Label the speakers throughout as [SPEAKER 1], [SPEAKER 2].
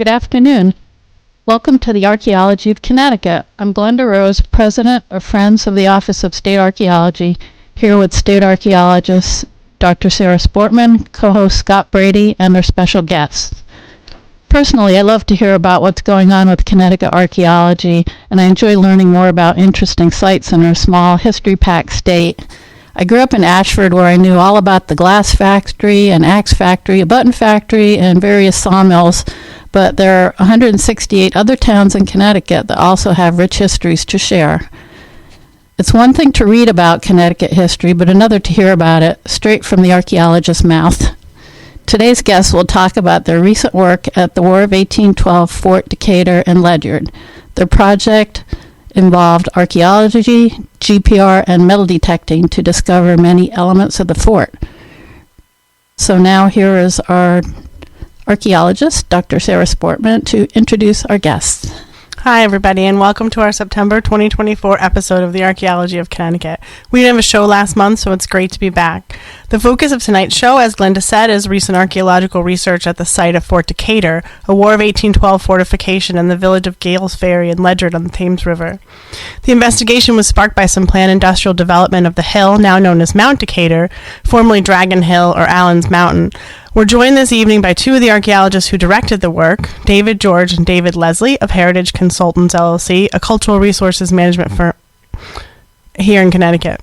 [SPEAKER 1] Good afternoon. Welcome to the Archaeology of Connecticut. I'm Glenda Rose, President of Friends of the Office of State Archaeology, here with state archaeologists Dr. Sarah Sportman, co-host Scott Brady, and our special guests. Personally, I love to hear about what's going on with Connecticut archaeology, and I enjoy learning more about interesting sites in our small, history-packed state. I grew up in Ashford, where I knew all about the glass factory, an axe factory, a button factory, and various sawmills, but there are 168 other towns in Connecticut that also have rich histories to share. It's one thing to read about Connecticut history, but another to hear about it straight from the archaeologist's mouth. Today's guests will talk about their recent work at the War of 1812 Fort Decatur and Ledyard. Their project involved archaeology, GPR, and metal detecting to discover many elements of the fort. So now here is our archaeologist, Dr. Sarah Sportman, to introduce our guests.
[SPEAKER 2] Hi, everybody, and welcome to our September 2024 episode of the Archaeology of Connecticut. We didn't have a show last month, so it's great to be back. The focus of tonight's show, as Glenda said, is recent archaeological research at the site of Fort Decatur, a War of 1812 fortification in the village of Gales Ferry in Ledyard on the Thames River. The investigation was sparked by some planned industrial development of the hill, now known as Mount Decatur, formerly Dragon Hill or Allyn's Mountain. We're joined this evening by two of the archaeologists who directed the work, David George and David Leslie of Heritage Consultants, LLC, a cultural resources management firm here in Connecticut.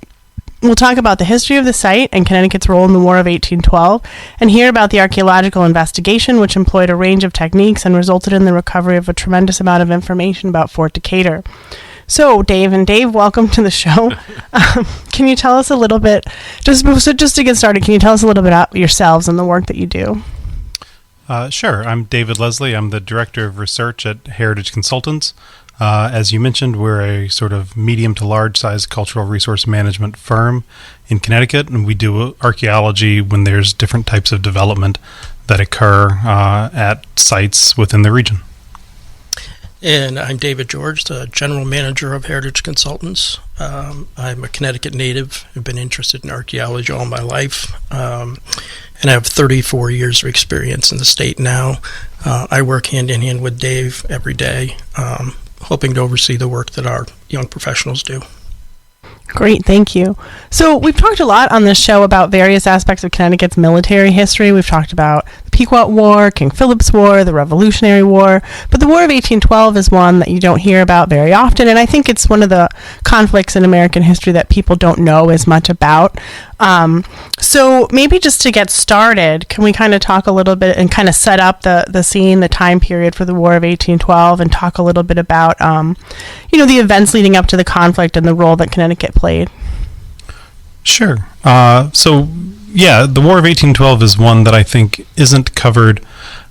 [SPEAKER 2] We'll talk about the history of the site and Connecticut's role in the War of 1812, and hear about the archaeological investigation, which employed a range of techniques and resulted in the recovery of a tremendous amount of information about Fort Decatur. So, Dave, welcome to the show. Can you tell us a little bit, just to get started, can you tell us a little bit about yourselves and the work that you do?
[SPEAKER 3] Sure. I'm David Leslie. I'm the Director of Research at Heritage Consultants. As you mentioned, we're a sort of medium to large size cultural resource management firm in Connecticut, and we do archaeology when there's different types of development that occur at sites within the region.
[SPEAKER 4] And I'm David George, the General Manager of Heritage Consultants. I'm a Connecticut native. I've been interested in archaeology all my life, and I have 34 years of experience in the state now. I work hand in hand with Dave every day, hoping to oversee the work that our young professionals do.
[SPEAKER 2] Great, thank you. So we've talked a lot on this show about various aspects of Connecticut's military history. We've talked about the Pequot War, King Philip's War, the Revolutionary War, but the War of 1812 is one that you don't hear about very often, and I think it's one of the conflicts in American history that people don't know as much about. So maybe just to get started, can we kind of talk a little bit and kind of set up the scene, the time period for the War of 1812, and talk a little bit about, the events leading up to the conflict and the role that Connecticut played?
[SPEAKER 3] Sure. The War of 1812 is one that I think isn't covered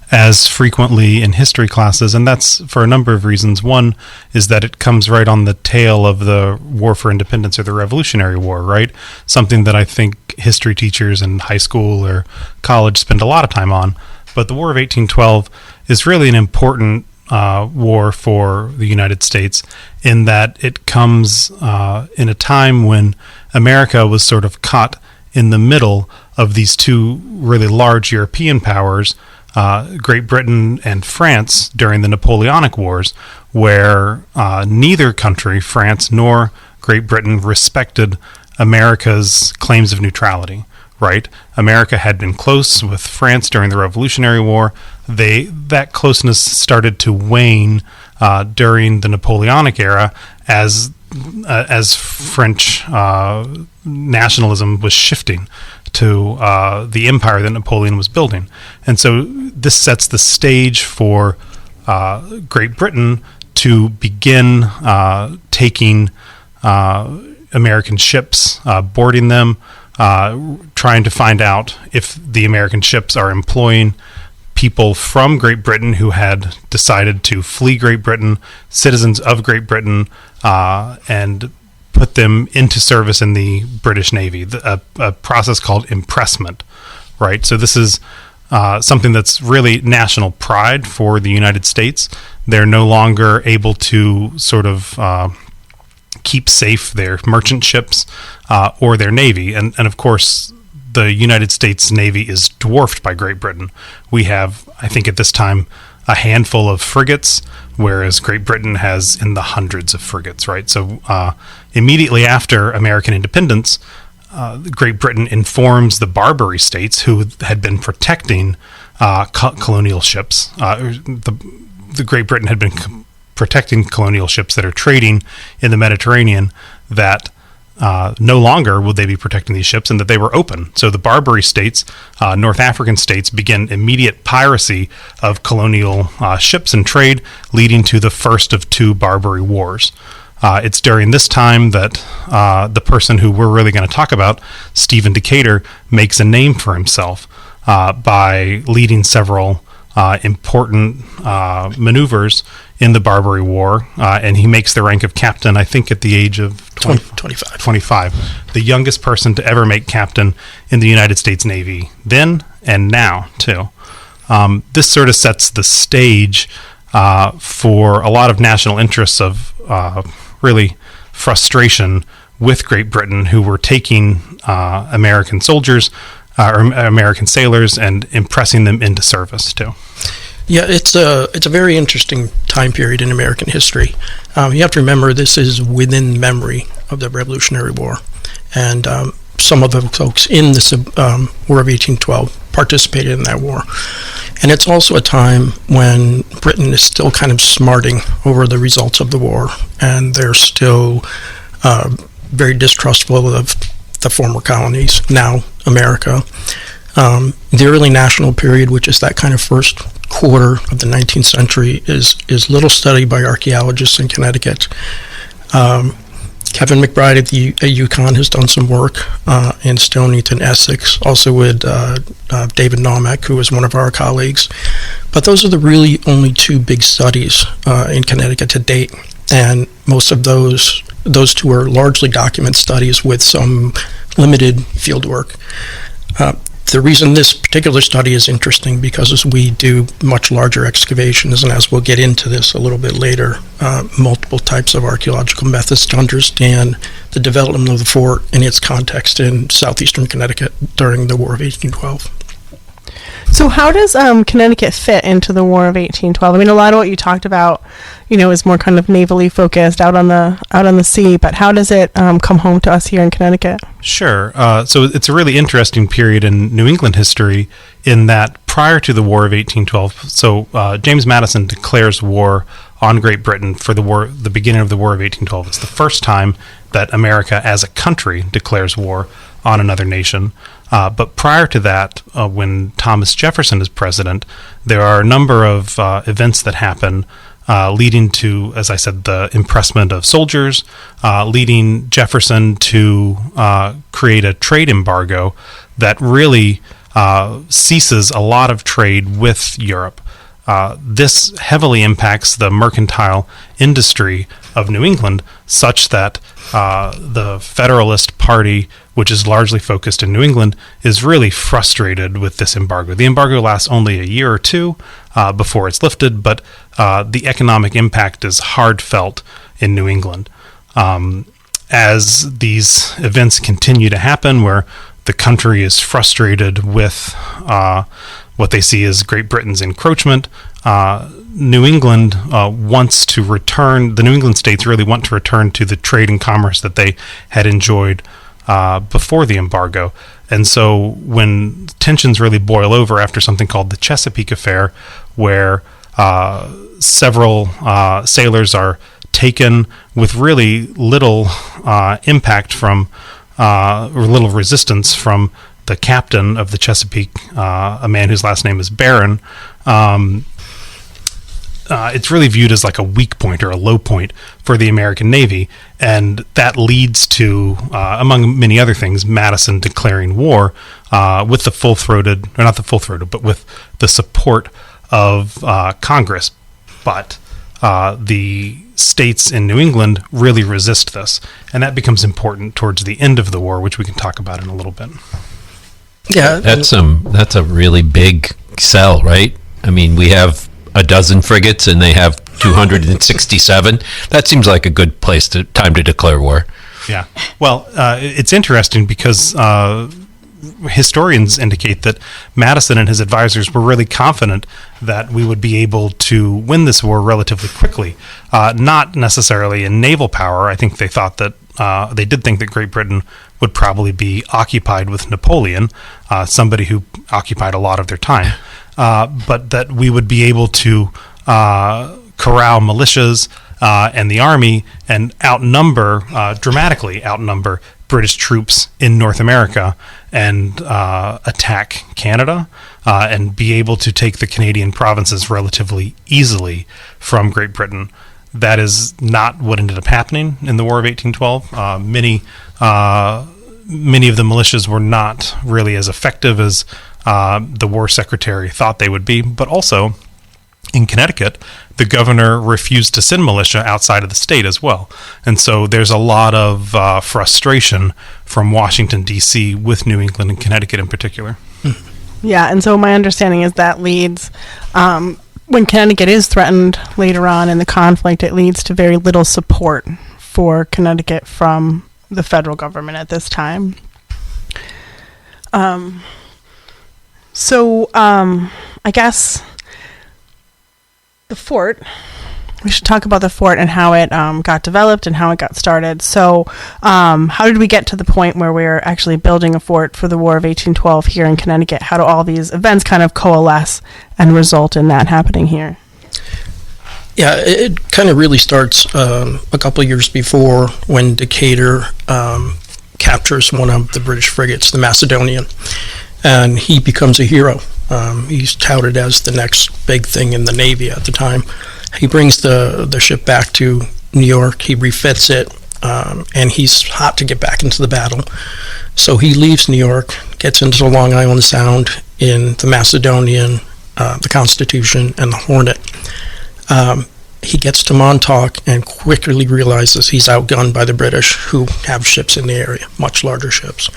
[SPEAKER 3] as frequently in history classes, and that's for a number of reasons. One is that it comes right on the tail of the War for Independence or the Revolutionary War, right? Something that I think history teachers in high school or college spend a lot of time on. But the War of 1812 is really an important war for the United States in that it comes in a time when America was sort of caught in the middle of these two really large European powers, Great Britain and France, during the Napoleonic Wars, where neither country, France nor Great Britain, respected America's claims of neutrality, right? America had been close with France during the Revolutionary War. That closeness started to wane during the Napoleonic era as French nationalism was shifting to the empire that Napoleon was building. And so this sets the stage for Great Britain to begin taking American ships, boarding them, trying to find out if the American ships are employing people from Great Britain who had decided to flee Great Britain, citizens of Great Britain, and put them into service in the British Navy, a process called impressment, right? So this is something that's really national pride for the United States. They're no longer able to sort of keep safe their merchant ships or their navy. And of course, the United States Navy is dwarfed by Great Britain. We have, I think at this time, a handful of frigates, whereas Great Britain has in the hundreds of frigates, right? So immediately after American independence, Great Britain informs the Barbary states, who had been protecting colonial ships. The Great Britain had been protecting colonial ships that are trading in the Mediterranean, that no longer would they be protecting these ships, and that they were open. So the Barbary states, North African states, begin immediate piracy of colonial ships and trade, leading to the first of two Barbary Wars. It's during this time that the person who we're really going to talk about, Fort Decatur, makes a name for himself by leading several important maneuvers in the Barbary War, and he makes the rank of captain, I think, at the age of 25. The youngest person to ever make captain in the United States Navy, then and now, too. This sort of sets the stage for a lot of national interests of really frustration with Great Britain, who were taking American soldiers or American sailors and impressing them into service, too.
[SPEAKER 4] Yeah, it's a very interesting time period in American history. You have to remember this is within memory of the Revolutionary War, and some of the folks in this War of 1812 participated in that war. And it's also a time when Britain is still kind of smarting over the results of the war, and they're still very distrustful of the former colonies, now America. The early national period, which is that kind of first quarter of the 19th century, is little studied by archaeologists in Connecticut. Kevin McBride at UConn has done some work in Stonington, Essex, also with David Naumack, who is one of our colleagues. But those are the really only two big studies in Connecticut to date, and most of those two are largely document studies with some limited field work. The reason this particular study is interesting because as we do much larger excavations, and as we'll get into this a little bit later, multiple types of archaeological methods to understand the development of the fort and its context in southeastern Connecticut during the War of 1812.
[SPEAKER 2] So how does Connecticut fit into the War of 1812? I mean, a lot of what you talked about, is more kind of navally focused out on the sea, but how does it come home to us here in Connecticut?
[SPEAKER 3] Sure. So it's a really interesting period in New England history in that prior to the War of 1812, so James Madison declares war on Great Britain for the beginning of the War of 1812. It's the first time that America as a country declares war on another nation. But prior to that, when Thomas Jefferson is president, there are a number of events that happen leading to, as I said, the impressment of soldiers, leading Jefferson to create a trade embargo that really ceases a lot of trade with Europe. This heavily impacts the mercantile industry of New England, such that the Federalist Party, which is largely focused in New England, is really frustrated with this embargo. The embargo lasts only a year or two before it's lifted, but the economic impact is hard felt in New England. As these events continue to happen, where the country is frustrated with what they see as Great Britain's encroachment, New England wants to return, the New England states really want to return to the trade and commerce that they had enjoyed before the embargo. And so when tensions really boil over after something called the Chesapeake Affair, where several sailors are taken with really little impact from, or little resistance from the captain of the Chesapeake, a man whose last name is Barron, it's really viewed as like a weak point or a low point for the American Navy, and that leads to, among many other things, Madison declaring war with the full-throated, or not the full-throated, but with the support of Congress. But the states in New England really resist this, and that becomes important towards the end of the war, which we can talk about in a little bit.
[SPEAKER 4] Yeah,
[SPEAKER 5] that's a really big sell, right? I mean, we have a dozen frigates and they have 267. That seems like a good time to declare war.
[SPEAKER 3] Yeah. Well, it's interesting because historians indicate that Madison and his advisors were really confident that we would be able to win this war relatively quickly. Not necessarily in naval power. I think they thought that they did think that Great Britain would probably be occupied with Napoleon, somebody who occupied a lot of their time, but that we would be able to corral militias and the army and dramatically outnumber British troops in North America and attack Canada and be able to take the Canadian provinces relatively easily from Great Britain. That is not what ended up happening in the War of 1812. Many of the militias were not really as effective as the war secretary thought they would be, but also in Connecticut, the governor refused to send militia outside of the state as well. And so there's a lot of frustration from Washington, D.C. with New England and Connecticut in particular.
[SPEAKER 2] Yeah, and so my understanding is that leads, when Connecticut is threatened later on in the conflict, it leads to very little support for Connecticut from the federal government at this time. I guess the fort, we should talk about the fort and how it got developed and how it got started. So how did we get to the point where we're actually building a fort for the War of 1812 here in Connecticut? How do all these events kind of coalesce and result in that happening here?
[SPEAKER 4] Yeah, it kind of really starts a couple of years before, when Decatur captures one of the British frigates, the Macedonian, and he becomes a hero. He's touted as the next big thing in the Navy at the time. He brings the ship back to New York, he refits it, and he's hot to get back into the battle. So he leaves New York, gets into the Long Island Sound in the Macedonian, the Constitution, and the Hornet. He gets to Montauk and quickly realizes he's outgunned by the British, who have ships in the area, much larger ships.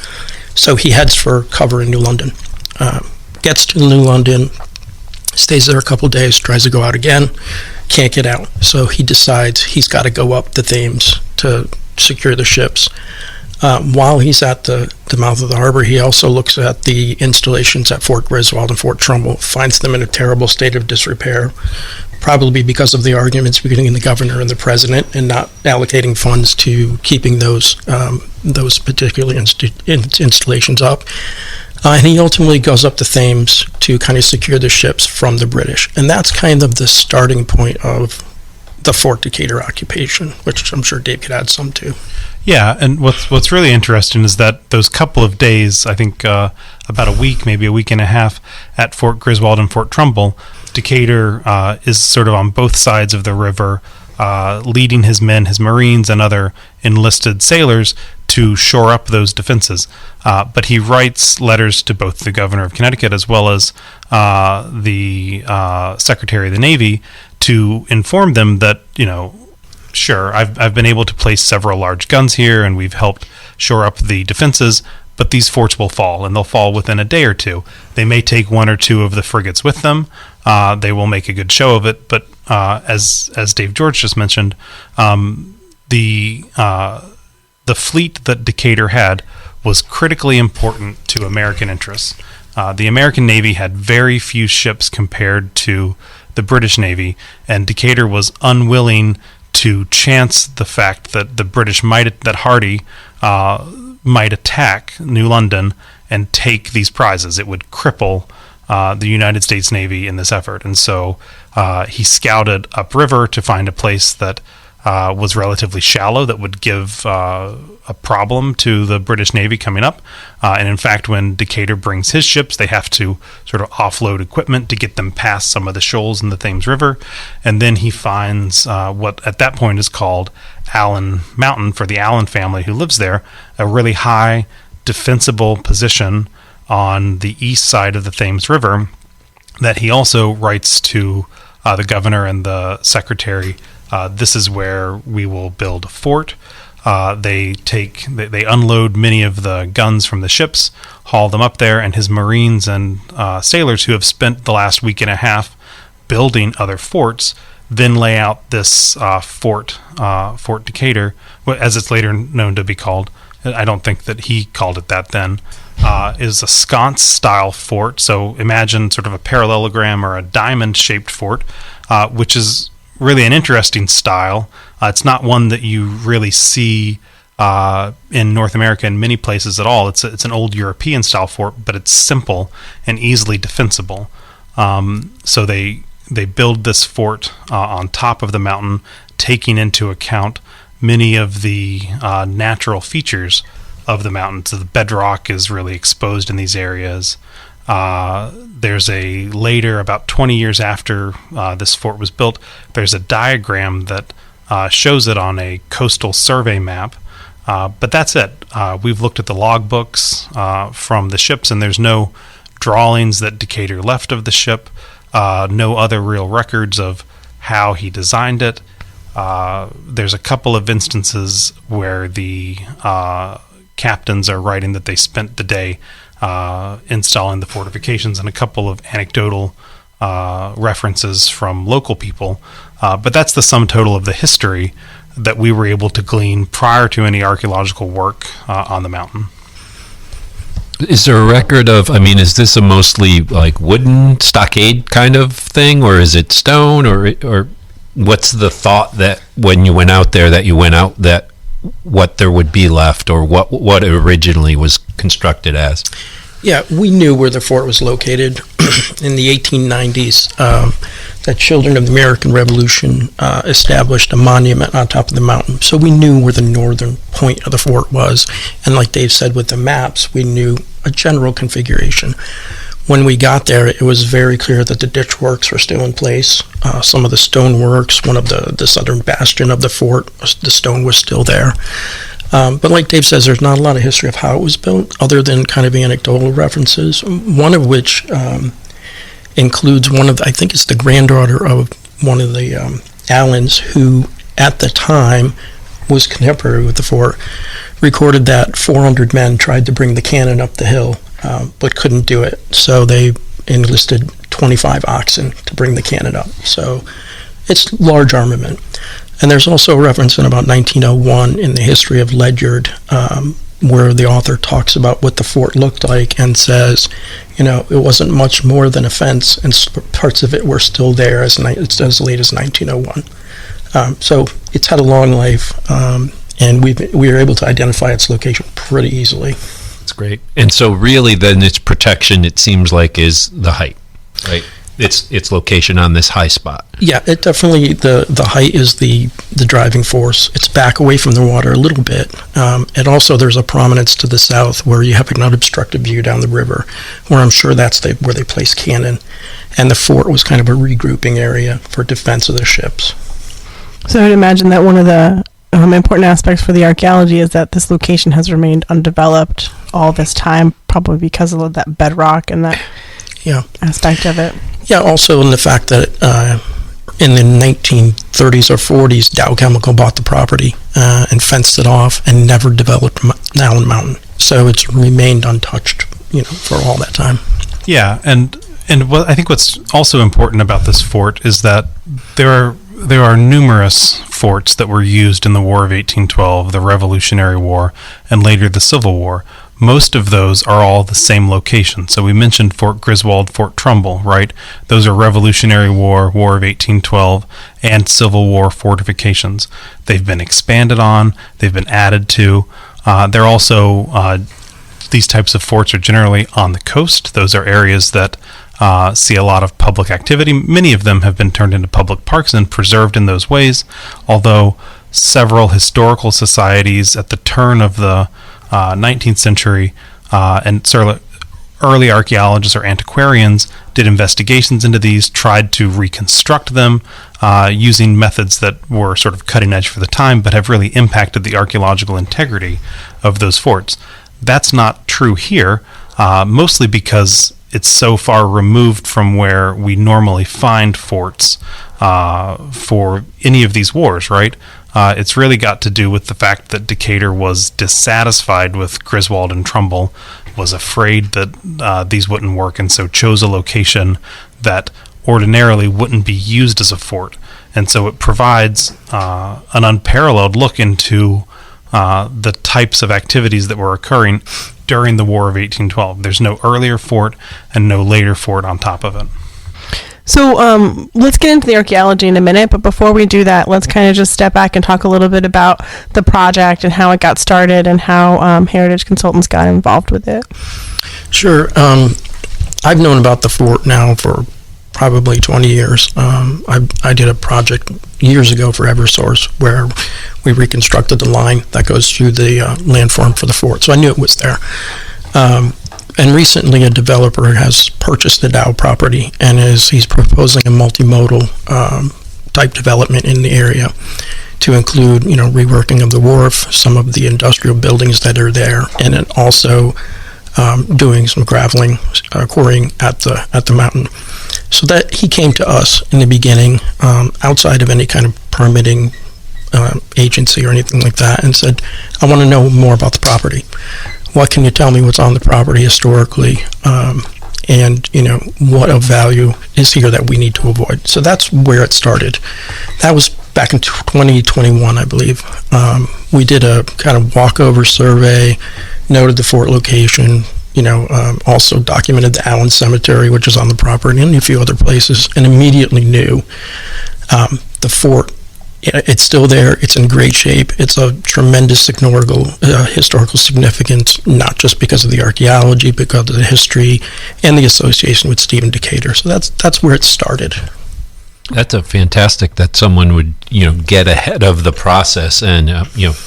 [SPEAKER 4] So he heads for cover in New London. Gets to New London, stays there a couple of days, tries to go out again, can't get out. So he decides he's got to go up the Thames to secure the ships. While he's at the mouth of the harbor, he also looks at the installations at Fort Griswold and Fort Trumbull, finds them in a terrible state of disrepair, probably because of the arguments between the governor and the president and not allocating funds to keeping those particular installations up. And he ultimately goes up the Thames to kind of secure the ships from the British. And that's kind of the starting point of the Fort Decatur occupation, which I'm sure Dave could add some to.
[SPEAKER 3] Yeah, and what's really interesting is that those couple of days, I think about a week, maybe a week and a half, at Fort Griswold and Fort Trumbull, Decatur is sort of on both sides of the river, leading his men, his Marines, and other enlisted sailors to shore up those defenses. But he writes letters to both the governor of Connecticut as well as the Secretary of the Navy to inform them that, sure, I've been able to place several large guns here and we've helped shore up the defenses, but these forts will fall, and they'll fall within a day or two. They may take one or two of the frigates with them. They will make a good show of it, but as Dave George just mentioned, the fleet that Decatur had was critically important to American interests. The American Navy had very few ships compared to the British Navy, and Decatur was unwilling to chance the fact that that Hardy might attack New London and take these prizes. It would cripple the United States Navy in this effort. And so he scouted upriver to find a place that was relatively shallow that would give a problem to the British Navy coming up. And in fact, when Decatur brings his ships, they have to sort of offload equipment to get them past some of the shoals in the Thames River. And then he finds what at that point is called Allyn Mountain for the Allyn family who lives there, a really high defensible position on the east side of the Thames River that he also writes to the governor and the secretary. This is where we will build a fort. They unload many of the guns from the ships, haul them up there, and his Marines and sailors who have spent the last week and a half building other forts then lay out this Fort Decatur, as it's later known to be called, I don't think that he called it that then, is a sconce-style fort. So imagine sort of a parallelogram or a diamond-shaped fort, which is really an interesting style. It's not one that you really see in North America in many places at all. It's an old European style fort, but it's simple and easily defensible. So they build this fort on top of the mountain, taking into account many of the natural features of the mountain. So the bedrock is really exposed in these areas. There's a later, about 20 years after this fort was built, there's a diagram that shows it on a coastal survey map. But that's it. We've looked at the logbooks from the ships, and there's no drawings that Decatur left of the ship, no other real records of how he designed it. There's a couple of instances where the captains are writing that they spent the day installing the fortifications, and a couple of anecdotal references from local people. But that's the sum total of the history that we were able to glean prior to any archaeological work on the mountain.
[SPEAKER 5] Is there a record of, is this a mostly like wooden stockade kind of thing, or is it stone, or what's the thought that when you went out there that what there would be left, or what originally was constructed as?
[SPEAKER 4] Yeah, we knew where the fort was located in the 1890s. That children of the American Revolution established a monument on top of the mountain. So we knew where the northern point of the fort was. And like Dave said, with the maps, we knew a general configuration. When we got there, it was very clear that the ditch works were still in place. Some of the stone works, one of the southern bastion of the fort, the stone was still there. But like Dave says, there's not a lot of history of how it was built, other than kind of anecdotal references, one of which includes I think it's the granddaughter of one of the Allyns, who at the time was contemporary with the fort, recorded that 400 men tried to bring the cannon up the hill, but couldn't do it. So they enlisted 25 oxen to bring the cannon up. So it's large armament. And there's also a reference in about 1901 in the history of Ledyard, where the author talks about what the fort looked like and says, it wasn't much more than a fence, and parts of it were still there as late as 1901. So it's had a long life, and we were able to identify its location pretty easily.
[SPEAKER 5] That's great. And so really then its protection, it seems like, is the height, right? Its location on this high spot.
[SPEAKER 4] Yeah, it definitely, the height is the driving force. It's back away from the water a little bit. And also there's a prominence to the south where you have an unobstructed view down the river, where I'm sure that's where they placed cannon. And the fort was kind of a regrouping area for defense of the ships.
[SPEAKER 2] So I would imagine that one of the important aspects for the archaeology is that this location has remained undeveloped all this time, probably because of that bedrock and that aspect of it.
[SPEAKER 4] Yeah, also in the fact that in the 1930s or 40s, Dow Chemical bought the property and fenced it off and never developed Allyn Mountain. So it's remained untouched, for all that time.
[SPEAKER 3] Yeah, and what I think what's also important about this fort is that there are numerous forts that were used in the War of 1812, the Revolutionary War, and later the Civil War. Most of those are all the same location. So we mentioned Fort Griswold, Fort Trumbull, right? Those are Revolutionary War, War of 1812, and Civil War fortifications. They've been expanded on, they've been added to. They're also, these types of forts are generally on the coast. Those are areas that see a lot of public activity. Many of them have been turned into public parks and preserved in those ways, although several historical societies at the turn of the 19th century and early archaeologists or antiquarians did investigations into these, tried to reconstruct them using methods that were sort of cutting edge for the time, but have really impacted the archaeological integrity of those forts. That's not true here, mostly because it's so far removed from where we normally find forts for any of these wars, right? It's really got to do with the fact that Decatur was dissatisfied with Griswold and Trumbull, was afraid that these wouldn't work, and so chose a location that ordinarily wouldn't be used as a fort. And so it provides an unparalleled look into the types of activities that were occurring during the War of 1812. There's no earlier fort and no later fort on top of it.
[SPEAKER 2] So let's get into the archaeology in a minute, but before we do that, let's kind of just step back and talk a little bit about the project and how it got started and how Heritage Consultants got involved with it.
[SPEAKER 4] Sure. I've known about the fort now for probably 20 years. I did a project years ago for Eversource where we reconstructed the line that goes through the landform for the fort, so I knew it was there. And recently, a developer has purchased the Dow property and he's proposing a multimodal type development in the area to include, reworking of the wharf, some of the industrial buildings that are there, and then also doing some graveling, quarrying at the mountain. So that he came to us in the beginning, outside of any kind of permitting agency or anything like that, and said, "I want to know more about the property. What can you tell me what's on the property historically, and what of value is here that we need to avoid?" So that's where it started. That was back in 2021, I believe. We did a kind of walkover survey, noted the fort location, also documented the Allyn Cemetery, which is on the property, and a few other places, and immediately knew the fort. It's still there. It's in great shape. It's a tremendous historical significance, not just because of the archaeology, because of the history and the association with Fort Decatur. So that's where it started.
[SPEAKER 5] That's a fantastic that someone would, get ahead of the process, and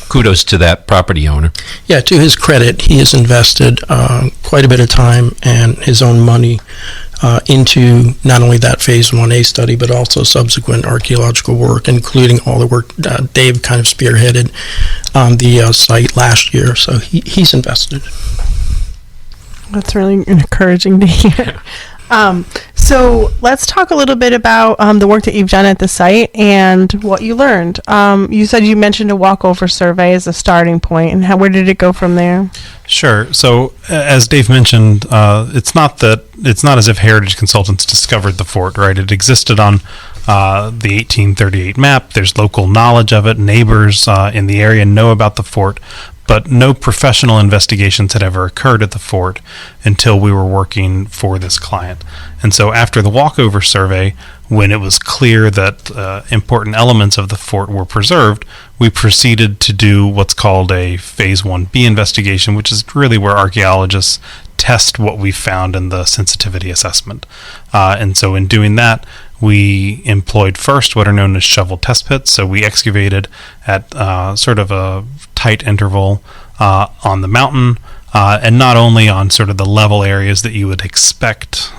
[SPEAKER 5] kudos to that property owner.
[SPEAKER 4] Yeah, to his credit, he has invested quite a bit of time and his own money into not only that Phase 1A study, but also subsequent archaeological work, including all the work Dave kind of spearheaded on the site last year. So he's invested.
[SPEAKER 2] That's really encouraging to hear. So let's talk a little bit about the work that you've done at the site and what you learned. You said you mentioned a walkover survey as a starting point, and where did it go from there?
[SPEAKER 3] Sure. So as Dave mentioned, it's not as if Heritage Consultants discovered the fort, right? It existed on the 1838 map. There's local knowledge of it. Neighbors in the area know about the fort, but no professional investigations had ever occurred at the fort until we were working for this client. And so after the walkover survey, when it was clear that important elements of the fort were preserved, we proceeded to do what's called a Phase 1B investigation, which is really where archaeologists test what we found in the sensitivity assessment. And so in doing that, we employed first what are known as shovel test pits. So we excavated at sort of a tight interval on the mountain, and not only on sort of the level areas that you would expect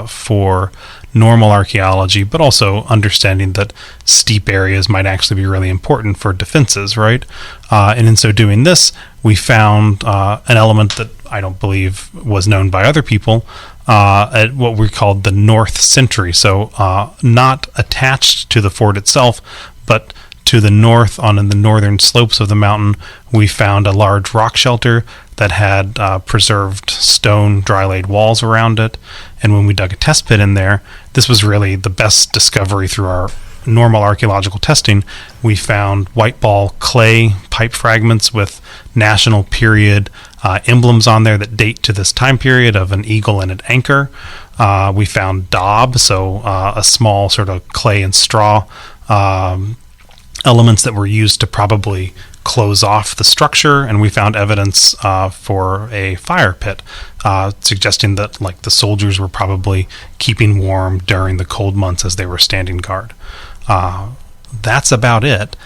[SPEAKER 3] for normal archaeology, but also understanding that steep areas might actually be really important for defenses, right? And in so doing this, we found an element that I don't believe was known by other people, at what we called the North Sentry. So not attached to the fort itself, but to the north, on the northern slopes of the mountain, we found a large rock shelter that had preserved stone dry-laid walls around it. And when we dug a test pit in there, this was really the best discovery through our normal archaeological testing. We found white ball clay pipe fragments with national period emblems on there that date to this time period of an eagle and an anchor. We found daub, so a small sort of clay and straw elements that were used to probably close off the structure, and we found evidence for a fire pit, suggesting that like the soldiers were probably keeping warm during the cold months as they were standing guard. That's about it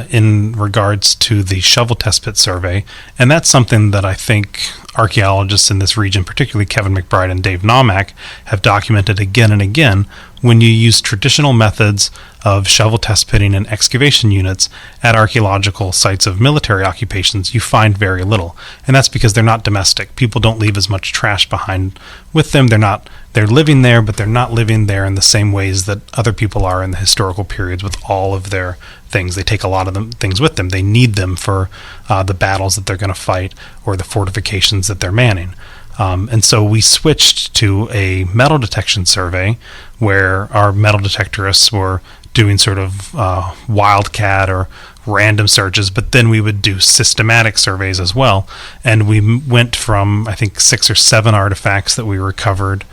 [SPEAKER 3] in regards to the shovel test pit survey, and that's something that I think archaeologists in this region, particularly Kevin McBride and Dave Naumack, have documented again and again. When you use traditional methods of shovel test pitting and excavation units at archaeological sites of military occupations, you find very little. And that's because they're not domestic. People don't leave as much trash behind with them. They're living there, but they're not living there in the same ways that other people are in the historical periods with all of their things. They take a lot of them things with them. They need them for the battles that they're going to fight or the fortifications that they're manning. And so we switched to a metal detection survey where our metal detectorists were doing sort of wildcat or random searches, but then we would do systematic surveys as well. And we went from, I think, 6 or 7 artifacts that we recovered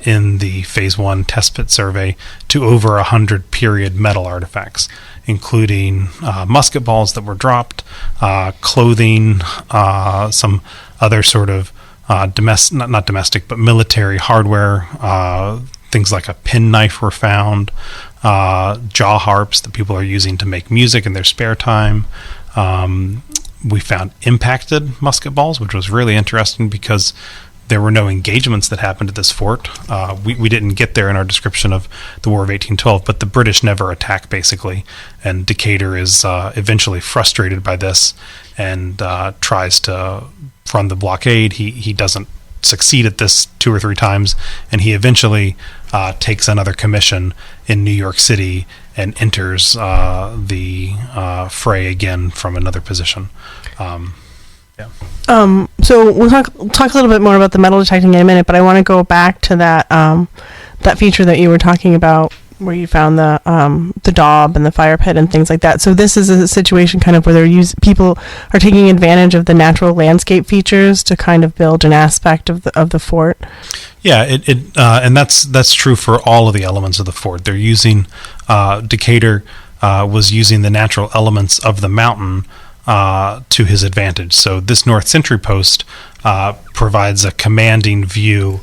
[SPEAKER 3] in the Phase 1 test pit survey to over 100 period metal artifacts, including musket balls that were dropped, clothing, some other sort of not domestic, but military hardware. Things like a penknife were found, jaw harps that people are using to make music in their spare time. We found impacted musket balls, which was really interesting because there were no engagements that happened at this fort. We didn't get there in our description of the War of 1812, but the British never attack, basically. And Decatur is eventually frustrated by this and tries to run the blockade. He doesn't succeed at this 2 or 3 times, and he eventually takes another commission in New York City and enters the fray again from another position.
[SPEAKER 2] So we'll talk a little bit more about the metal detecting in a minute, but I want to go back to that that feature that you were talking about, where you found the daub and the fire pit and things like that. So this is a situation kind of where people are taking advantage of the natural landscape features to kind of build an aspect of the fort.
[SPEAKER 3] Yeah, and that's true for all of the elements of the fort. They're using Decatur was using the natural elements of the mountain to his advantage. So this north sentry post provides a commanding view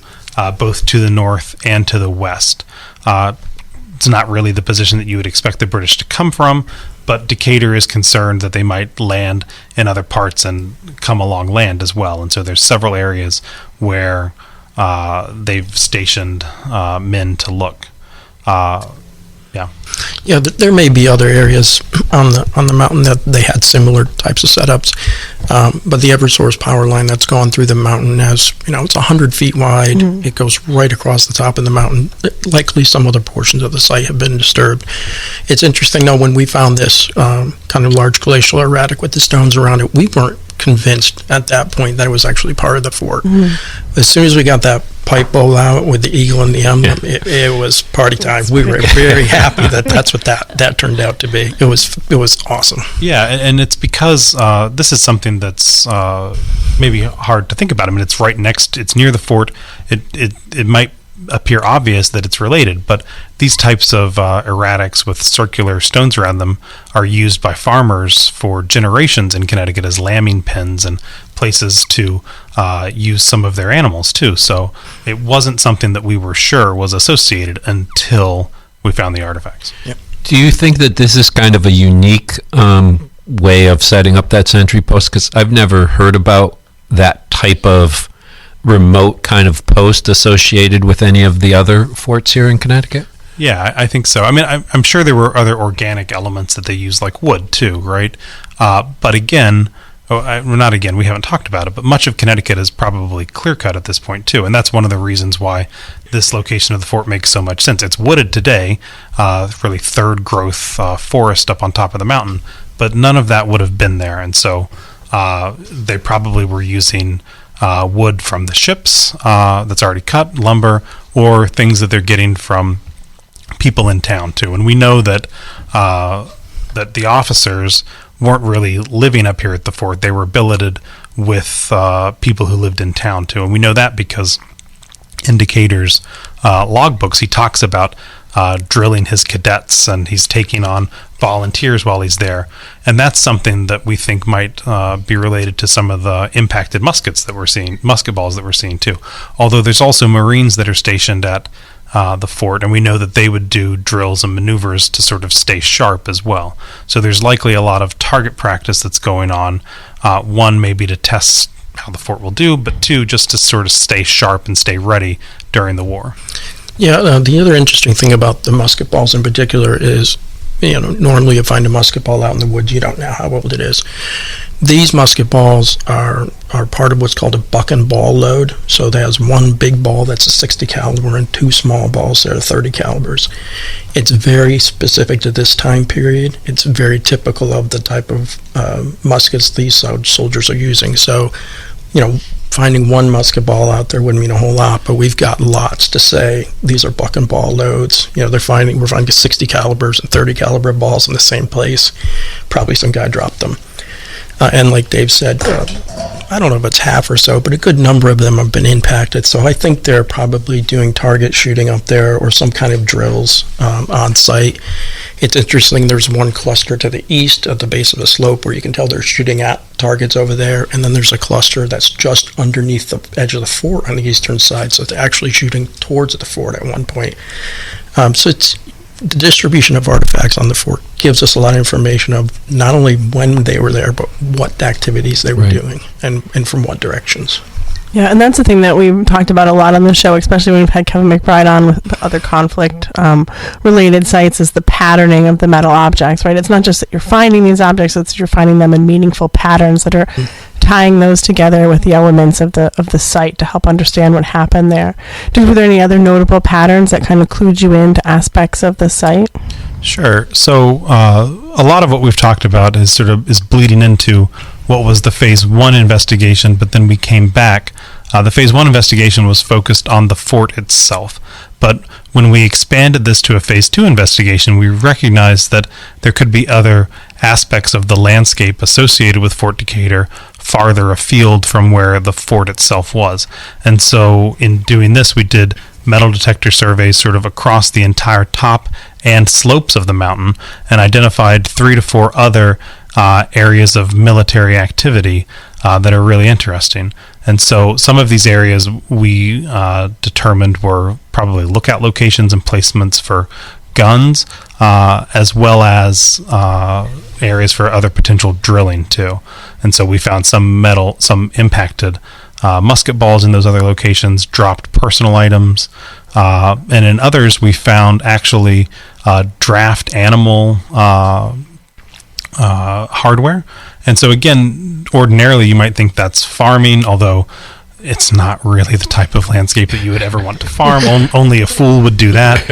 [SPEAKER 3] both to the north and to the west. It's not really the position that you would expect the British to come from, but Decatur is concerned that they might land in other parts and come along land as well. And so there's several areas where they've stationed men to look.
[SPEAKER 4] Yeah, there may be other areas on the mountain that they had similar types of setups, but the Eversource power line that's gone through the mountain has, it's 100 feet wide. Mm-hmm. It goes right across the top of the mountain. Likely some other portions of the site have been disturbed. It's interesting, though, when we found this kind of large glacial erratic with the stones around it, we weren't convinced at that point that it was actually part of the fort. Mm-hmm. As soon as we got that pipe bowl out with the eagle and the emblem, it was party time. We were very happy that's what that turned out to be. It was awesome.
[SPEAKER 3] Yeah, and it's because this is something that's maybe hard to think about. I mean, it's near the fort. It might appear obvious that it's related, but these types of erratics with circular stones around them are used by farmers for generations in Connecticut as lambing pens and places to use some of their animals too. So it wasn't something that we were sure was associated until we found the artifacts.
[SPEAKER 4] Yep.
[SPEAKER 5] Do you think that this is kind of a unique way of setting up that sentry post? Because I've never heard about that type of remote kind of post associated with any of the other forts here in Connecticut?
[SPEAKER 3] Yeah, I think so. I mean, I'm sure there were other organic elements that they used, like wood too, right? But again, we haven't talked about it, but much of Connecticut is probably clear-cut at this point too, and that's one of the reasons why this location of the fort makes so much sense. It's wooded today, really third-growth forest up on top of the mountain, but none of that would have been there, and so they probably were using wood from the ships that's already cut, lumber, or things that they're getting from people in town too. And we know that that the officers weren't really living up here at the fort. They were billeted with people who lived in town too. And we know that because in Decatur's logbooks, he talks about drilling his cadets, and he's taking on volunteers while he's there. And that's something that we think might be related to some of the impacted musket balls that we're seeing too. Although there's also Marines that are stationed at the fort, and we know that they would do drills and maneuvers to sort of stay sharp as well. So there's likely a lot of target practice that's going on. One, maybe to test how the fort will do, but two, just to sort of stay sharp and stay ready during the war.
[SPEAKER 4] Yeah, the other interesting thing about the musket balls in particular is, normally you find a musket ball out in the woods, you don't know how old it is. These musket balls are part of what's called a buck and ball load. So there's one big ball that's a 60 caliber and two small balls that are 30 calibers. It's very specific to this time period. It's very typical of the type of muskets these soldiers are using. So, finding one musket ball out there wouldn't mean a whole lot, but we've got lots to say these are buck and ball loads. We're finding 60 calibers and 30 caliber balls in the same place. Probably some guy dropped them. And like Dave said, I don't know if it's half or so, but a good number of them have been impacted. So I think they're probably doing target shooting up there or some kind of drills on site. It's interesting, there's one cluster to the east at the base of the slope where you can tell they're shooting at targets over there. And then there's a cluster that's just underneath the edge of the fort on the eastern side. So they're actually shooting towards the fort at one point. So it's the distribution of artifacts on the fort gives us a lot of information of not only when they were there, but what activities they were doing and from what directions.
[SPEAKER 2] Yeah, and that's the thing that we've talked about a lot on the show, especially when we've had Kevin McBride on with the other conflict-related sites, is the patterning of the metal objects, right? It's not just that you're finding these objects, it's that you're finding them in meaningful patterns that are tying those together with the elements of the site to help understand what happened there. Were there any other notable patterns that kind of clued you into aspects of the site?
[SPEAKER 3] Sure. So a lot of what we've talked about is bleeding into what was the Phase 1 investigation, but then we came back. The Phase 1 investigation was focused on the fort itself, but when we expanded this to a Phase 2 investigation, we recognized that there could be other aspects of the landscape associated with Fort Decatur farther afield from where the fort itself was. And so in doing this, we did metal detector surveys sort of across the entire top and slopes of the mountain and identified 3 to 4 other areas of military activity that are really interesting. And so some of these areas we determined were probably lookout locations and placements for guns, as well as areas for other potential drilling too. And so we found some impacted musket balls in those other locations, dropped personal items, and in others we found actually draft animal hardware. And so again, ordinarily you might think that's farming, although it's not really the type of landscape that you would ever want to farm. Only a fool would do that.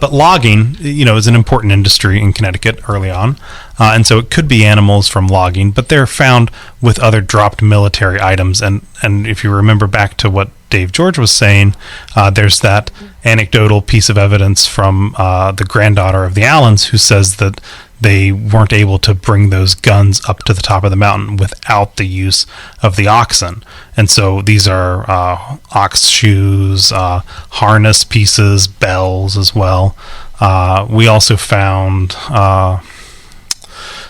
[SPEAKER 3] But logging, is an important industry in Connecticut early on. And so it could be animals from logging, but they're found with other dropped military items. And if you remember back to what Dave George was saying, there's that anecdotal piece of evidence from the granddaughter of the Allyns who says that they weren't able to bring those guns up to the top of the mountain without the use of the oxen. And so these are ox shoes, harness pieces, bells as well. We also found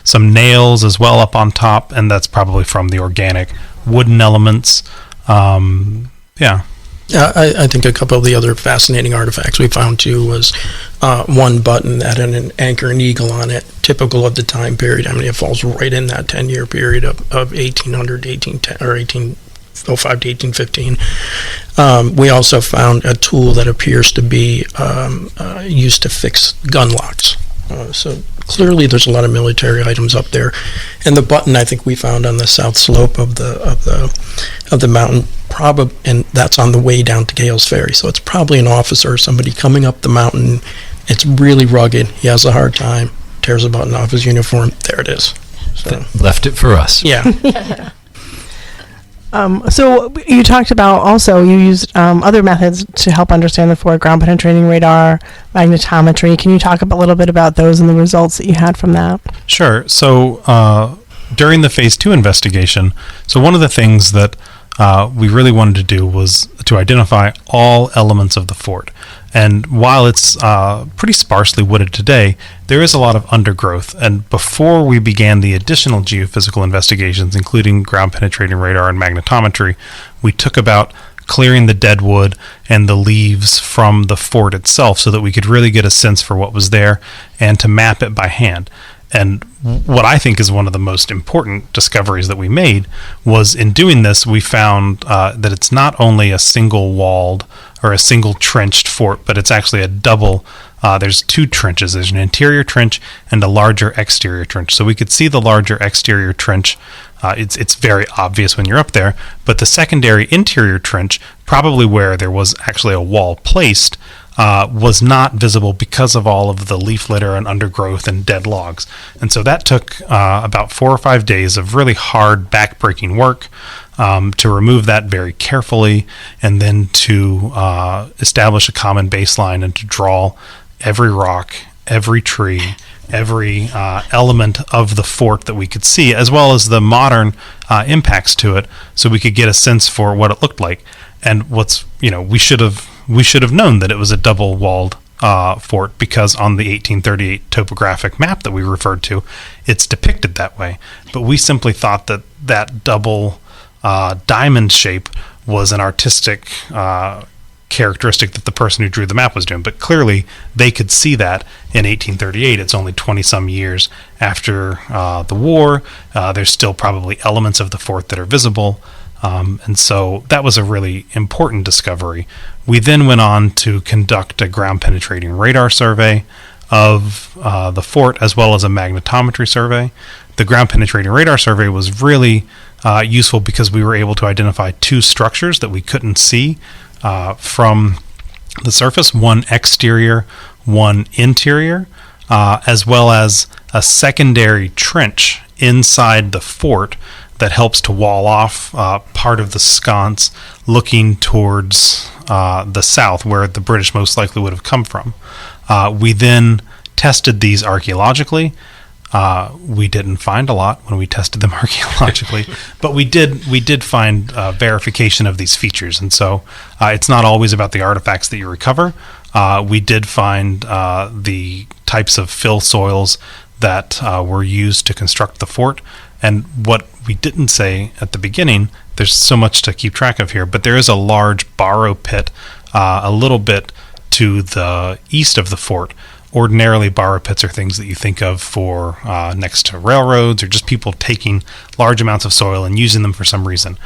[SPEAKER 3] some nails as well up on top, and that's probably from the organic wooden elements.
[SPEAKER 4] I think a couple of the other fascinating artifacts we found too was one button that had an anchor and eagle on it, typical of the time period. I mean, it falls right in that 10-year period of 1800 to 1810 or 1805 to 1815. We also found a tool that appears to be used to fix gun locks. So clearly there's a lot of military items up there, and the button I think we found on the south slope of the mountain, and that's on the way down to Gales Ferry. So it's probably an officer or somebody coming up the mountain. It's really rugged. He has a hard time. Tears a button off his uniform. There it is. So.
[SPEAKER 5] Left it for us.
[SPEAKER 4] Yeah.
[SPEAKER 2] So you talked about also you used other methods to help understand the fort: ground penetrating radar, magnetometry. Can you talk a little bit about those and the results that you had from that?
[SPEAKER 3] Sure. So during the Phase 2 investigation, so one of the things that we really wanted to do was to identify all elements of the fort. And while it's pretty sparsely wooded today, there is a lot of undergrowth. And before we began the additional geophysical investigations, including ground penetrating radar and magnetometry, we took about clearing the dead wood and the leaves from the fort itself so that we could really get a sense for what was there and to map it by hand. And what I think is one of the most important discoveries that we made was in doing this, we found that it's not only a single walled or a single trenched fort, but it's actually a double. There's 2 trenches. There's an interior trench and a larger exterior trench. So we could see the larger exterior trench. It's very obvious when you're up there, but the secondary interior trench, probably where there was actually a wall placed, was not visible because of all of the leaf litter and undergrowth and dead logs. And so that took about 4 or 5 days of really hard backbreaking work. to remove that very carefully, and then to establish a common baseline and to draw every rock, every tree, every element of the fort that we could see, as well as the modern impacts to it, so we could get a sense for what it looked like. And we should have known that it was a double-walled fort, because on the 1838 topographic map that we referred to, it's depicted that way. But we simply thought that double diamond shape was an artistic characteristic that the person who drew the map was doing. But clearly they could see that in 1838. It's only 20-some years after the war. There's still probably elements of the fort that are visible. And so that was a really important discovery. We then went on to conduct a ground-penetrating radar survey of the fort, as well as a magnetometry survey. The ground-penetrating radar survey was really useful because we were able to identify two structures that we couldn't see from the surface, one exterior, one interior, as well as a secondary trench inside the fort that helps to wall off part of the sconce looking towards the south, where the British most likely would have come from. We then tested these archaeologically. We didn't find a lot when we tested them archaeologically, but we did find verification of these features. And so it's not always about the artifacts that you recover. We did find the types of fill soils that were used to construct the fort. And what we didn't say at the beginning, there's so much to keep track of here, but there is a large borrow pit a little bit to the east of the fort. Ordinarily, borrow pits are things that you think of for next to railroads, or just people taking large amounts of soil and using them for some reason.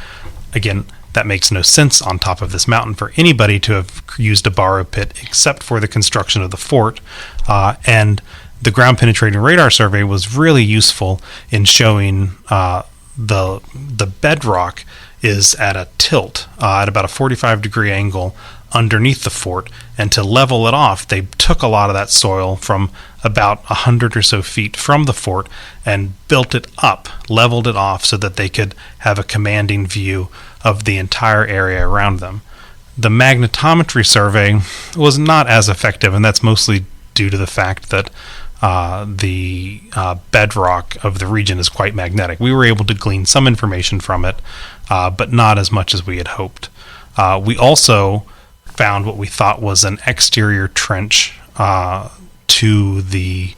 [SPEAKER 3] Again, that makes no sense on top of this mountain for anybody to have used a borrow pit except for the construction of the fort. And the ground-penetrating radar survey was really useful in showing the bedrock is at a tilt, at about a 45-degree angle underneath the fort, and to level it off, they took a lot of that soil from about 100 or so feet from the fort and built it up, leveled it off so that they could have a commanding view of the entire area around them. The magnetometry survey was not as effective, and that's mostly due to the fact that the bedrock of the region is quite magnetic. We were able to glean some information from it, but not as much as we had hoped. We also found what we thought was an exterior trench to the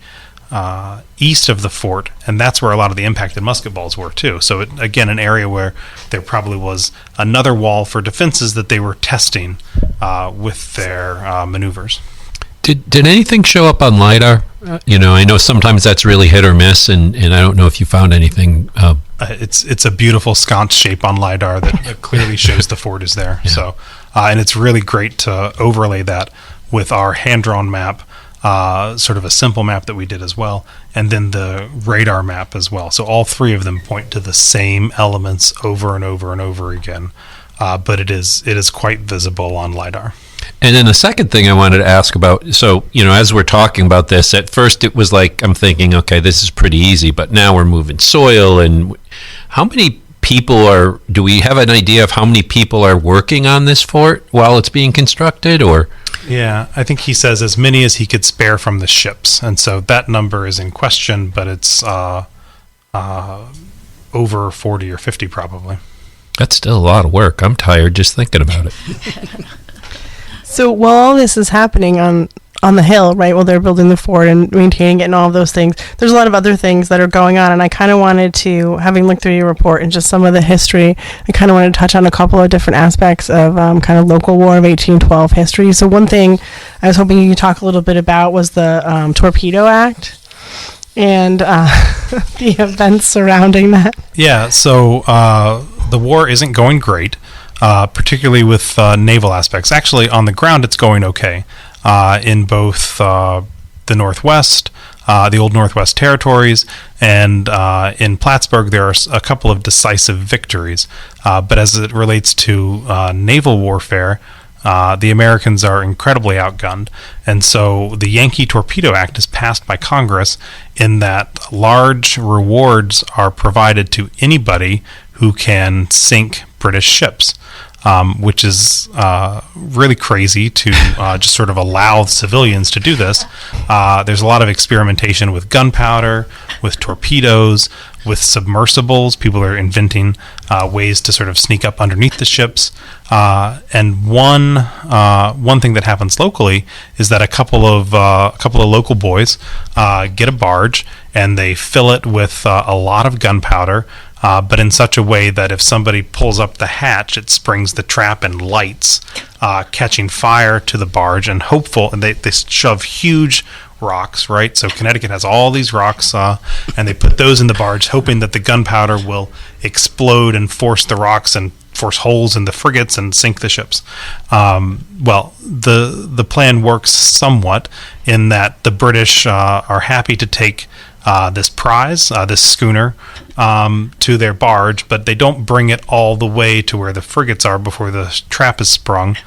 [SPEAKER 3] east of the fort, and that's where a lot of the impacted musket balls were too. So again, an area where there probably was another wall for defenses that they were testing with their maneuvers.
[SPEAKER 5] Did anything show up on LiDAR? I know sometimes that's really hit or miss, and I don't know if you found anything.
[SPEAKER 3] It's a beautiful sconce shape on LiDAR that clearly shows the fort is there. Yeah. So, and it's really great to overlay that with our hand-drawn map, sort of a simple map that we did as well, and then the radar map as well. So all three of them point to the same elements over and over and over again, but it is quite visible on LiDAR.
[SPEAKER 5] And then the second thing I wanted to ask about, so, as we're talking about this, at first it was like, I'm thinking, okay, this is pretty easy, but now we're moving soil, and how many people do we have an idea of how many people are working on this fort while it's being constructed, or?
[SPEAKER 3] Yeah, I think he says as many as he could spare from the ships, and so that number is in question, but it's over 40 or 50 probably.
[SPEAKER 5] That's still a lot of work. I'm tired just thinking about it.
[SPEAKER 2] So while all this is happening on the hill, right, while they're building the fort and maintaining it and all of those things, there's a lot of other things that are going on, and I kind of wanted to, having looked through your report and just some of the history, I kind of wanted to touch on a couple of different aspects of kind of local War of 1812 history. So one thing I was hoping you could talk a little bit about was the Torpedo Act and the events surrounding that.
[SPEAKER 3] Yeah, so the war isn't going great. Particularly with naval aspects. Actually, on the ground, it's going okay. In both the Northwest, the old Northwest Territories, and in Plattsburgh, there are a couple of decisive victories. But as it relates to naval warfare, the Americans are incredibly outgunned. And so the Yankee Torpedo Act is passed by Congress in that large rewards are provided to anybody who can sink British ships, which is really crazy to just sort of allow civilians to do this. There's a lot of experimentation with gunpowder, with torpedoes, with submersibles. People are inventing ways to sort of sneak up underneath the ships. And one thing that happens locally is that a couple of local boys get a barge and they fill it with a lot of gunpowder, but in such a way that if somebody pulls up the hatch, it springs the trap and lights, catching fire to the barge. And they shove huge rocks, right? So Connecticut has all these rocks, and they put those in the barge, hoping that the gunpowder will explode and force the rocks and force holes in the frigates and sink the ships. Well, the plan works somewhat in that the British are happy to take this prize, this schooner, to their barge, but they don't bring it all the way to where the frigates are before the trap is sprung.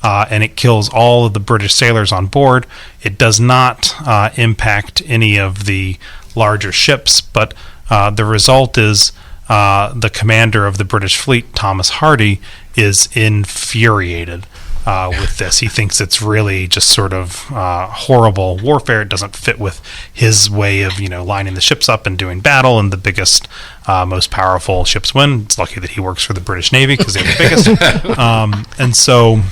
[SPEAKER 3] And it kills all of the British sailors on board. It does not impact any of the larger ships, but the result is the commander of the British fleet, Thomas Hardy, is infuriated with this. He thinks it's really just sort of horrible warfare. It doesn't fit with his way of, lining the ships up and doing battle, and the biggest, most powerful ships win. It's lucky that he works for the British Navy because they're the biggest. And so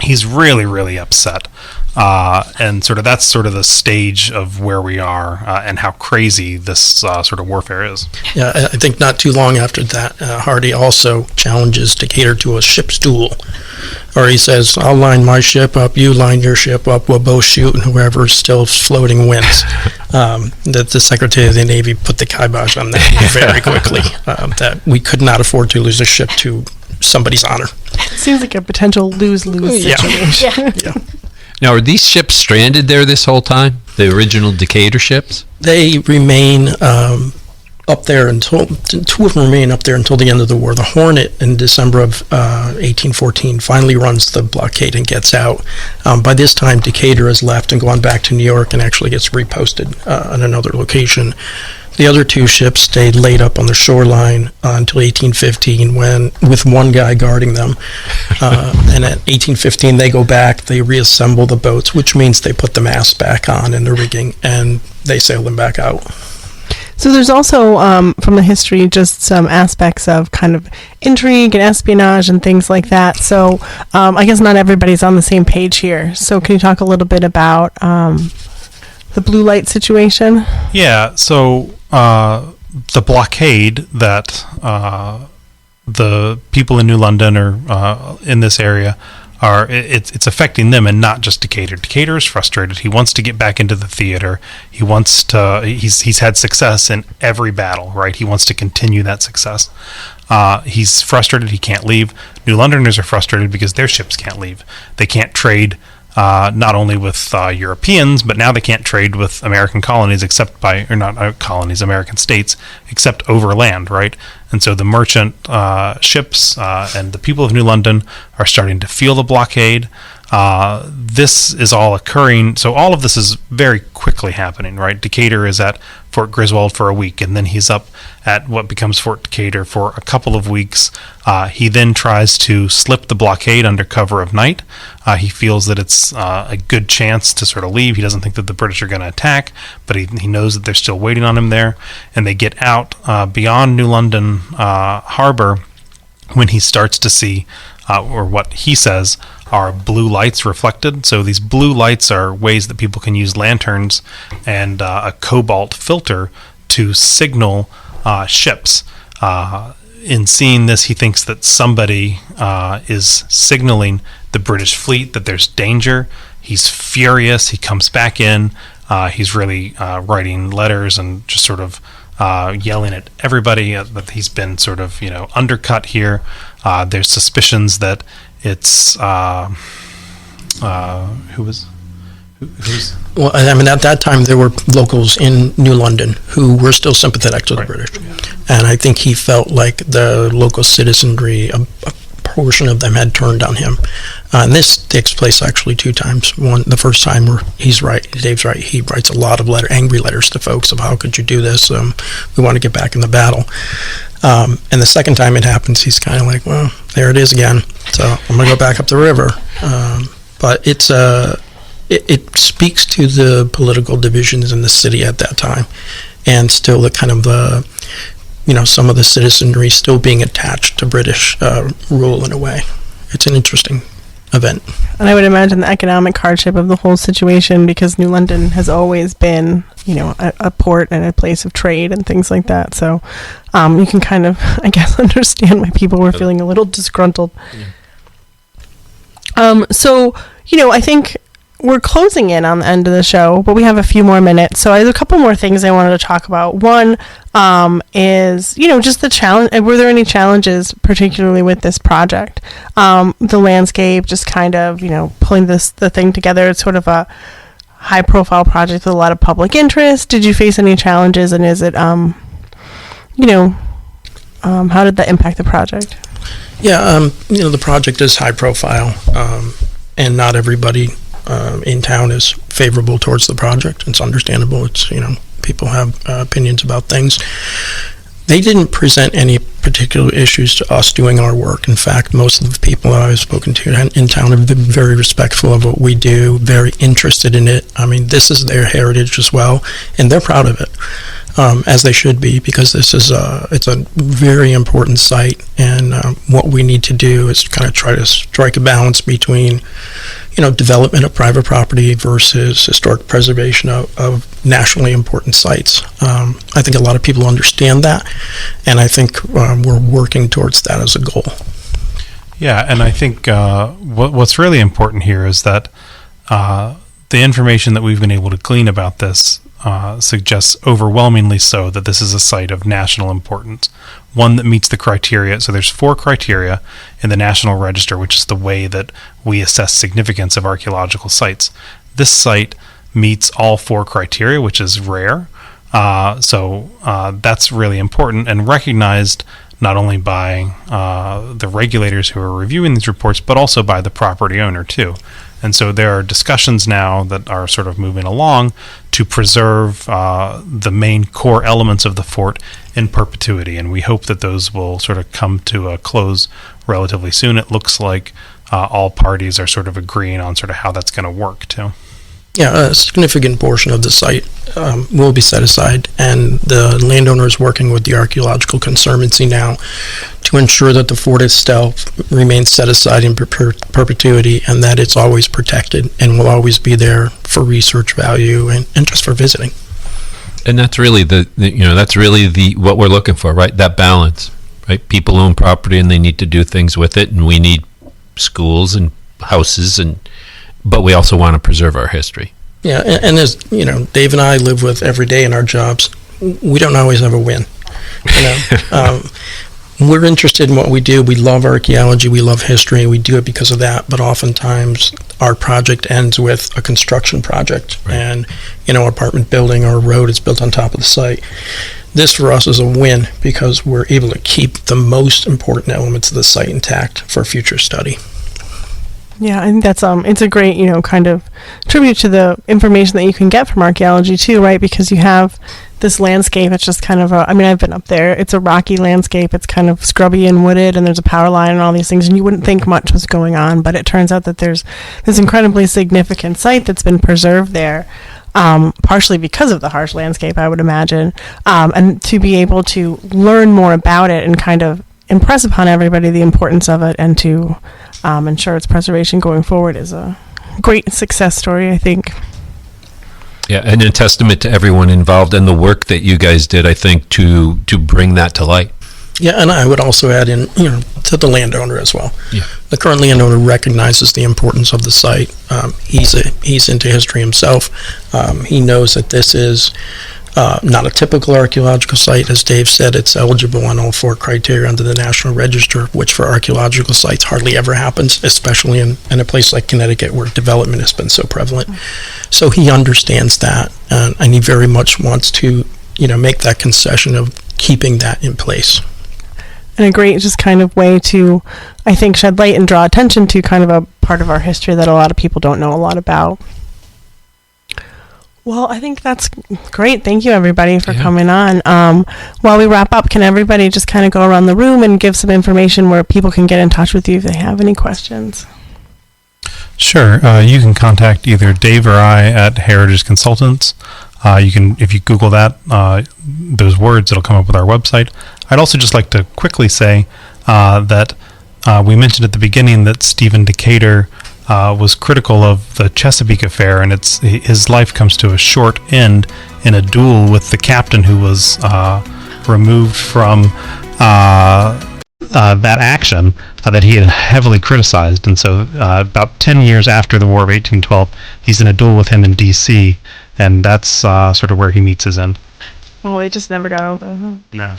[SPEAKER 3] he's really, really upset. And that's sort of the stage of where we are and how crazy this sort of warfare is.
[SPEAKER 4] Yeah, I think not too long after that, Hardy also challenges Decatur to a ship's duel. Or he says, I'll line my ship up, you line your ship up, we'll both shoot, and whoever's still floating wins. The Secretary of the Navy put the kibosh on that very quickly, that we could not afford to lose a ship to somebody's honor.
[SPEAKER 2] Seems like a potential lose-lose situation.
[SPEAKER 4] Yeah.
[SPEAKER 5] Now, are these ships stranded there this whole time? The original Decatur ships?
[SPEAKER 4] They remain up there until, two of them remain up there until the end of the war. The Hornet in December of 1814 finally runs the blockade and gets out. By this time, Decatur has left and gone back to New York and actually gets reposted on another location. The other two ships stayed laid up on the shoreline until 1815, with one guy guarding them. And at 1815, they go back, they reassemble the boats, which means they put the masts back on and the rigging, and they sail them back out.
[SPEAKER 2] So there's also, from the history, just some aspects of kind of intrigue and espionage and things like that. So I guess not everybody's on the same page here. So can you talk a little bit about the blue light situation?
[SPEAKER 3] Yeah, so the blockade that the people in New London or in this area it's affecting them and not just Decatur. Decatur is frustrated. He wants to get back into the theater. He's had success in every battle, right? He wants to continue that success. He's frustrated he can't leave. New Londoners are frustrated because their ships can't leave. They can't trade not only with Europeans, but now they can't trade with American colonies American states, except overland, right? And so the merchant ships and the people of New London are starting to feel the blockade. This is all occurring, so all of this is very quickly happening, right? Decatur is at Fort Griswold for a week, and then he's up at what becomes Fort Decatur for a couple of weeks. He then tries to slip the blockade under cover of night. He feels that it's a good chance to sort of leave. He doesn't think that the British are going to attack, but he knows that they're still waiting on him there. And they get out beyond New London harbor when he starts to see, or what he says, are blue lights reflected. So these blue lights are ways that people can use lanterns and a cobalt filter to signal ships. In seeing this, he thinks that somebody is signaling the British fleet that there's danger. He's furious. He comes back in. He's really writing letters and just sort of yelling at everybody that he's been sort of, undercut here. There's suspicions that it's who's
[SPEAKER 4] Well, I mean, at that time, there were locals in New London who were still sympathetic to the British. And I think he felt like the local citizenry, a portion of them had turned on him. And this takes place actually two times. One, the first time where Dave's right, he writes a lot of angry letters to folks of how could you do this? We want to get back in the battle. And the second time it happens, he's kind of like, well, there it is again. So I'm going to go back up the river. But it speaks to the political divisions in the city at that time, and still the kind of some of the citizenry still being attached to British rule in a way. It's an interesting event.
[SPEAKER 2] And I would imagine the economic hardship of the whole situation, because New London has always been, a port and a place of trade and things like that. So you can kind of, I guess, understand why people were feeling a little disgruntled. So, I think we're closing in on the end of the show, but we have a few more minutes. So I have a couple more things I wanted to talk about. One is, just the challenge. Were there any challenges, particularly with this project? The landscape, just kind of, pulling the thing together. It's sort of a high-profile project with a lot of public interest. Did you face any challenges, and is it, how did that impact the project?
[SPEAKER 4] Yeah, the project is high-profile, and not everybody in town is favorable towards the project. It's understandable. It's, people have opinions about things. They didn't present any particular issues to us doing our work. In fact, most of the people that I've spoken to in town have been very respectful of what we do, very interested in it. I mean, this is their heritage as well, and they're proud of it, as they should be, because this is it's a very important site, and what we need to do is kind of try to strike a balance between development of private property versus historic preservation of nationally important sites. I think a lot of people understand that, and I think we're working towards that as a goal.
[SPEAKER 3] Yeah, and I think what's really important here is that the information that we've been able to glean about this suggests overwhelmingly so that this is a site of national importance, one that meets the criteria. So there's 4 criteria in the National Register, which is the way that we assess significance of archaeological sites. This site meets all 4 criteria, which is rare. So that's really important and recognized not only by the regulators who are reviewing these reports, but also by the property owner too. And so there are discussions now that are sort of moving along to preserve the main core elements of the fort in perpetuity. And we hope that those will sort of come to a close relatively soon. It looks like all parties are sort of agreeing on sort of how that's going to work too.
[SPEAKER 4] Yeah, a significant portion of the site will be set aside, and the landowner is working with the Archaeological Conservancy now to ensure that the fort itself remains set aside in perpetuity, and that it's always protected and will always be there for research value and just for visiting.
[SPEAKER 5] And that's really what we're looking for, right? That balance, right? People own property and they need to do things with it, and we need schools and houses, but we also want to preserve our history.
[SPEAKER 4] Yeah, and as Dave and I live with every day in our jobs, we don't always have a win. We're interested in what we do. We love archaeology. We love history. We do it because of that. But oftentimes, our project ends with a construction project, right. And apartment building or a road is built on top of the site. This for us is a win because we're able to keep the most important elements of the site intact for future study.
[SPEAKER 2] Yeah, I think that's it's a great, kind of tribute to the information that you can get from archaeology too, right? Because you have this landscape. It's just kind of I've been up there. It's a rocky landscape. It's kind of scrubby and wooded, and there's a power line and all these things, and you wouldn't think much was going on, but it turns out that there's this incredibly significant site that's been preserved there, partially because of the harsh landscape, I would imagine, and to be able to learn more about it and kind of impress upon everybody the importance of it, and to ensure its preservation going forward is a great success story, I think.
[SPEAKER 5] Yeah, and a testament to everyone involved and the work that you guys did, I think, to bring that to light.
[SPEAKER 4] Yeah, and I would also add in, to the landowner as well.
[SPEAKER 5] Yeah.
[SPEAKER 4] The current landowner recognizes the importance of the site. He's into history himself. He knows that this is not a typical archaeological site. As Dave said, it's eligible on all 4 criteria under the National Register, which for archaeological sites hardly ever happens, especially in a place like Connecticut where development has been so prevalent. So he understands that, and he very much wants to, make that concession of keeping that in place.
[SPEAKER 2] And a great just kind of way to, I think, shed light and draw attention to kind of a part of our history that a lot of people don't know a lot about. Well, I think that's great. Thank you, everybody, for
[SPEAKER 5] Yeah.
[SPEAKER 2] coming on. While we wrap up, can everybody just kind of go around the room and give some information where people can get in touch with you if they have any questions?
[SPEAKER 3] Sure. You can contact either Dave or I at Heritage Consultants. You can, if you Google that, those words, it'll come up with our website. I'd also just like to quickly say that we mentioned at the beginning that Fort Decatur was critical of the Chesapeake affair, and his life comes to a short end in a duel with the captain who was removed from that action that he had heavily criticized. And so about 10 years after the War of 1812, he's in a duel with him in D.C., and that's sort of where he meets his end.
[SPEAKER 2] Well, they just never got over
[SPEAKER 3] No.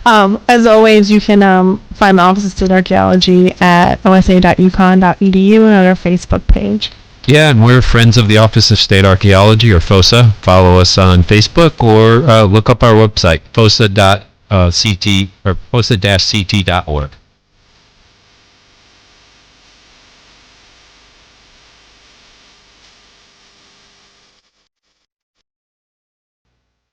[SPEAKER 2] As always, you can find the Office of State Archaeology at osa.uconn.edu and on our Facebook page.
[SPEAKER 5] Yeah, and we're friends of the Office of State Archaeology, or FOSA. Follow us on Facebook or look up our website, fosa.ct or fosa-ct.org.